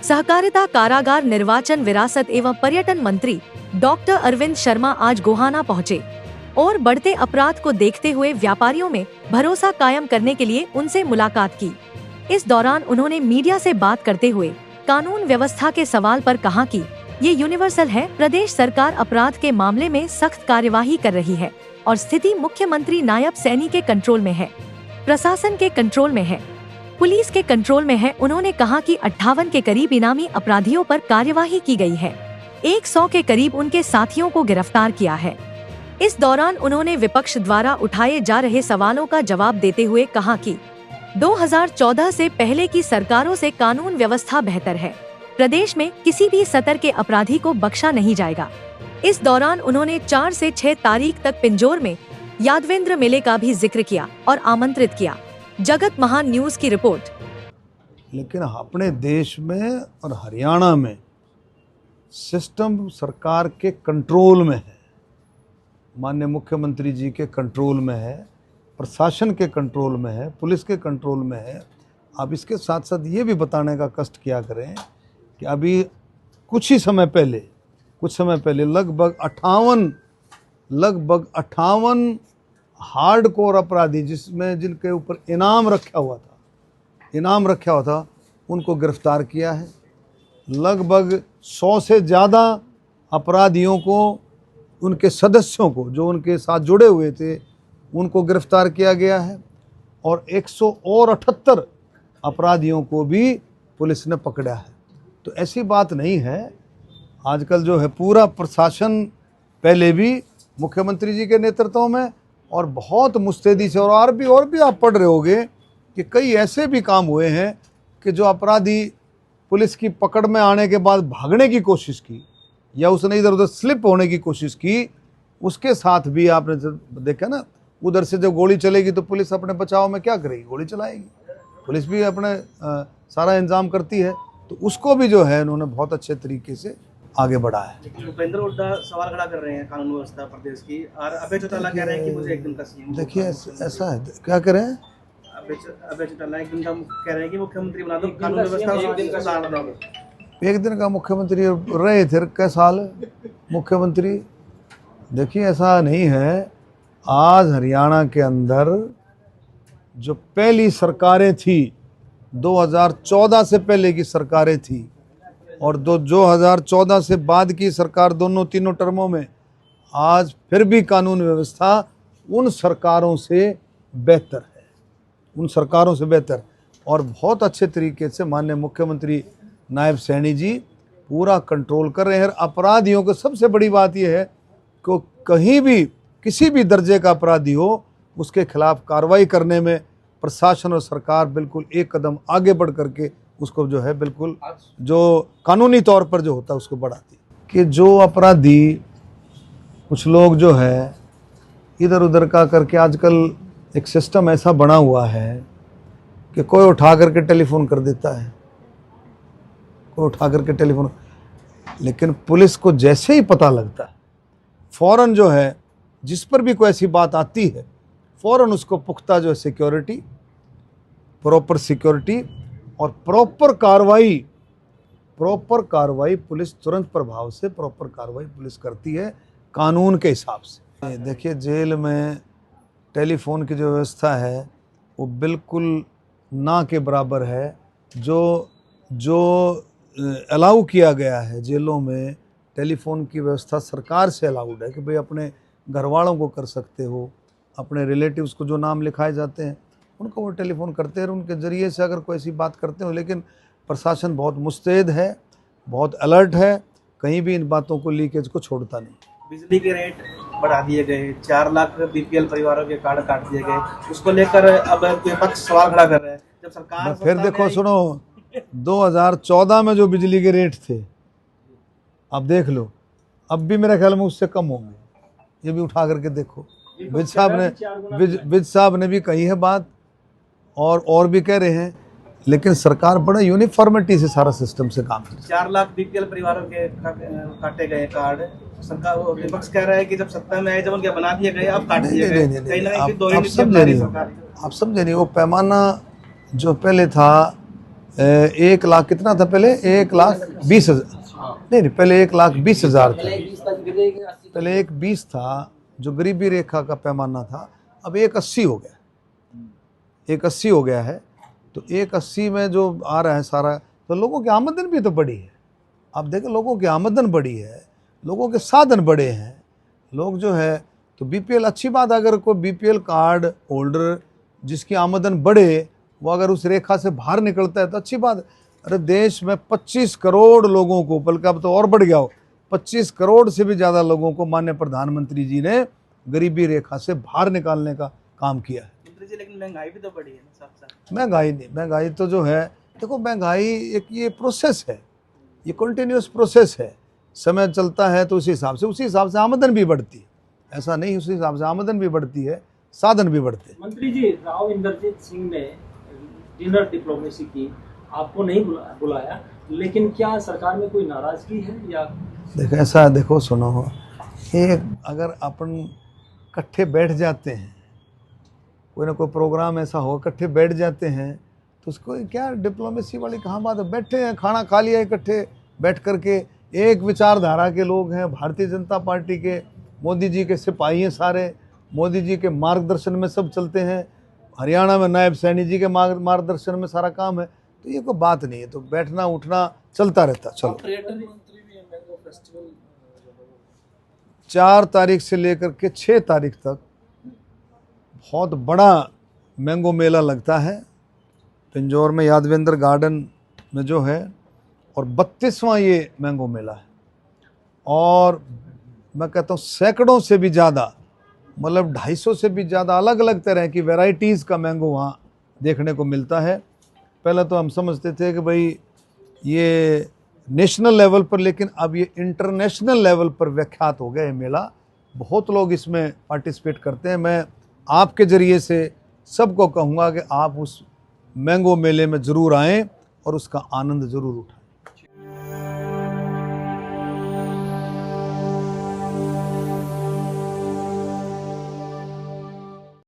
सहकारिता, कारागार, निर्वाचन, विरासत एवं पर्यटन मंत्री डॉक्टर अरविंद शर्मा आज गोहाना पहुंचे और बढ़ते अपराध को देखते हुए व्यापारियों में भरोसा कायम करने के लिए उनसे मुलाकात की। इस दौरान उन्होंने मीडिया से बात करते हुए कानून व्यवस्था के सवाल पर कहा कि ये यूनिवर्सल है। प्रदेश सरकार अपराध के मामले में सख्त कार्यवाही कर रही है और स्थिति मुख्यमंत्री नायब सैनी के कंट्रोल में है, प्रशासन के कंट्रोल में है, पुलिस के कंट्रोल में है। उन्होंने कहा कि 58 के करीब इनामी अपराधियों पर कार्यवाही की गई है, 100 के करीब उनके साथियों को गिरफ्तार किया है। इस दौरान उन्होंने विपक्ष द्वारा उठाए जा रहे सवालों का जवाब देते हुए कहा कि 2014 से पहले की सरकारों से कानून व्यवस्था बेहतर है। प्रदेश में किसी भी सतर के अपराधी को बख्शा नहीं जाएगा। इस दौरान उन्होंने 4 से 6 तारीख तक पिंजौर में यादवेंद्र मेले का भी जिक्र किया और आमंत्रित किया। जगत महान न्यूज की रिपोर्ट। लेकिन अपने देश में और हरियाणा में सिस्टम सरकार के कंट्रोल में है, माननीय मुख्यमंत्री जी के कंट्रोल में है, प्रशासन के कंट्रोल में है, पुलिस के कंट्रोल में है। आप इसके साथ साथ ये भी बताने का कष्ट किया करें कि अभी कुछ समय पहले लगभग 58 हार्डकोर अपराधी जिनके ऊपर इनाम रखा हुआ था उनको गिरफ्तार किया है। लगभग 100 से ज़्यादा अपराधियों को, उनके सदस्यों को जो उनके साथ जुड़े हुए थे, उनको गिरफ्तार किया गया है और 178 अपराधियों को भी पुलिस ने पकड़ा है। तो ऐसी बात नहीं है। आजकल जो है पूरा प्रशासन पहले भी मुख्यमंत्री जी के नेतृत्व में और बहुत मुस्तैदी से, और भी आप पढ़ रहे होंगे कि कई ऐसे भी काम हुए हैं कि जो अपराधी पुलिस की पकड़ में आने के बाद भागने की कोशिश की या उसने इधर उधर स्लिप होने की कोशिश की, उसके साथ भी आपने देखा ना, उधर से जब गोली चलेगी तो पुलिस अपने बचाव में क्या करेगी, गोली चलाएगी। पुलिस भी अपने सारा इंतजाम करती है, तो उसको भी जो है इन्होंने बहुत अच्छे तरीके से आगे बढ़ा है। लेकिन भूपेंद्र हुड्डा सवाल खड़ा कर रहे हैं कानून व्यवस्था प्रदेश की, और अभय चौटाला कह रहे हैं कि मुझे एक दिन का सीएम। देखिए ऐसा है, क्या करें, अभय चौटाला एक दिन का कह रहे हैं कि मुख्यमंत्री बना दो, कानून व्यवस्था एक दिन का साथ देंगे। एक दिन का मुख्यमंत्री रहे थे कई साल मुख्यमंत्री। देखिए ऐसा नहीं है। आज हरियाणा के अंदर जो पहली सरकारें थी, 2014 से पहले की सरकारें थी और 2014 से बाद की सरकार, तीनों टर्मों में आज फिर भी कानून व्यवस्था उन सरकारों से बेहतर है, और बहुत अच्छे तरीके से माननीय मुख्यमंत्री नायब सैनी जी पूरा कंट्रोल कर रहे हैं। अपराधियों को सबसे बड़ी बात यह है कि कहीं भी किसी भी दर्जे का अपराधी हो, उसके खिलाफ कार्रवाई करने में प्रशासन और सरकार बिल्कुल एक कदम आगे बढ़ करके उसको जो है बिल्कुल जो कानूनी तौर पर जो होता है उसको बढ़ाती है। कि जो अपराधी, कुछ लोग जो है इधर उधर का करके, आजकल एक सिस्टम ऐसा बना हुआ है कि कोई उठा करके टेलीफोन कर देता है, लेकिन पुलिस को जैसे ही पता लगता है, फौरन जो है जिस पर भी कोई ऐसी बात आती है, फौरन उसको पुख्ता जो है सिक्योरिटी, प्रॉपर सिक्योरिटी और प्रॉपर कार्रवाई पुलिस तुरंत प्रभाव से प्रॉपर कार्रवाई पुलिस करती है कानून के हिसाब से। देखिए जेल में टेलीफोन की जो व्यवस्था है वो बिल्कुल ना के बराबर है। जो अलाउ किया गया है जेलों में, टेलीफोन की व्यवस्था सरकार से अलाउड है कि भाई अपने घर वालों को कर सकते हो, अपने रिलेटिव्स को जो नाम लिखाए जाते हैं उनको वो टेलीफोन करते हैं, उनके ज़रिए से अगर कोई ऐसी बात करते हो। लेकिन प्रशासन बहुत मुस्तैद है, बहुत अलर्ट है, कहीं भी इन बातों को, लीकेज को छोड़ता नहीं। बिजली के रेट बढ़ा दिए गए, 4 लाख बीपीएल परिवारों के कार्ड काट दिए गए, उसको लेकर अब विपक्ष सवाल खड़ा कर रहे हैं। जब सरकार फिर देखो, सुनो, 2014 में जो बिजली के रेट थे, अब देख लो, अब भी मेरे ख्याल में उससे कम होंगे। ये भी उठा करके देखो, विज साहब ने भी कही है बात, और भी कह रहे हैं। लेकिन सरकार बड़ा यूनिफॉर्मिटी से सारा सिस्टम से काम करती है। 4 लाख बीपीएल परिवारों के काटे गए कार्ड, सरकार, विपक्ष कह रहा है कि जब सत्ता में आए, जब उनके बना दिए गए, अब काट दिए गए। आप समझे नहीं, वो पैमाना जो पहले था 1 लाख कितना था पहले? 1,20,000 नहीं, पहले 1,20,000 था। पहले 1,20 था जो गरीबी रेखा का पैमाना था, अब 1,80 हो गया। 1,80 हो गया है। तो 1,80 में जो आ रहा है सारा, तो लोगों की आमदन भी तो बढ़ी है। आप देखें, लोगों की आमदन बढ़ी है, लोगों के साधन बढ़े हैं, लोग जो है तो बीपीएल अच्छी बात। अगर कोई बीपीएल कार्ड होल्डर जिसकी आमदन बढ़े वो अगर उस रेखा से बाहर निकलता है तो अच्छी बात है। अरे देश में 25 करोड़ लोगों को, बल्कि अब तो और बढ़ गया हो, 25 करोड़ से भी ज़्यादा लोगों को माननीय प्रधानमंत्री जी ने गरीबी रेखा से बाहर निकालने का काम किया है। लेकिन महंगाई भी तो बढ़ी है ना साथ। महंगाई नहीं, महंगाई तो जो है, देखो महंगाई एक ये प्रोसेस है, ये कंटिन्यूस प्रोसेस है। समय चलता है तो उसी हिसाब से आमदन भी बढ़ती है। ऐसा नहीं, उसी हिसाब से आमदन भी बढ़ती है, साधन भी बढ़ते हैं। मंत्री जी, राव इंद्रजीत सिंह ने डिनर डिप्लोमेसी की, आपको नहीं बुलाया, लेकिन क्या सरकार में कोई नाराजगी है या? देखो ऐसा, देखो सुनो, एक अगर अपन इकट्ठे बैठ जाते हैं, कोई ना कोई प्रोग्राम ऐसा हो, इकट्ठे बैठ जाते हैं, तो उसको क्या डिप्लोमेसी वाली कहाँ बात है? बैठे हैं, खाना खा लिया इकट्ठे बैठ करके, एक विचारधारा के लोग हैं, भारतीय जनता पार्टी के, मोदी जी के सिपाही हैं सारे, मोदी जी के मार्गदर्शन में सब चलते हैं। हरियाणा में नायब सैनी जी के मार्गदर्शन में सारा काम है, तो ये कोई बात नहीं है। तो बैठना उठना चलता रहता। चलो, 4 तारीख से लेकर के 6 तारीख तक बहुत बड़ा मैंगो मेला लगता है पिंजौर में, यादवेंद्र गार्डन में जो है, और 32वां ये मैंगो मेला है। और मैं कहता हूँ सैकड़ों से भी ज़्यादा, मतलब 250 से भी ज़्यादा अलग अलग तरह की वैरायटीज़ का मैंगो वहाँ देखने को मिलता है। पहले तो हम समझते थे कि भाई ये नेशनल लेवल पर, लेकिन अब ये इंटरनेशनल लेवल पर विख्यात हो गया ये मेला। बहुत लोग इसमें पार्टिसिपेट करते हैं। मैं आपके ज़रिए से सबको कहूँगा कि आप उस मैंगो मेले में ज़रूर आएँ और उसका आनंद ज़रूर उठाएं।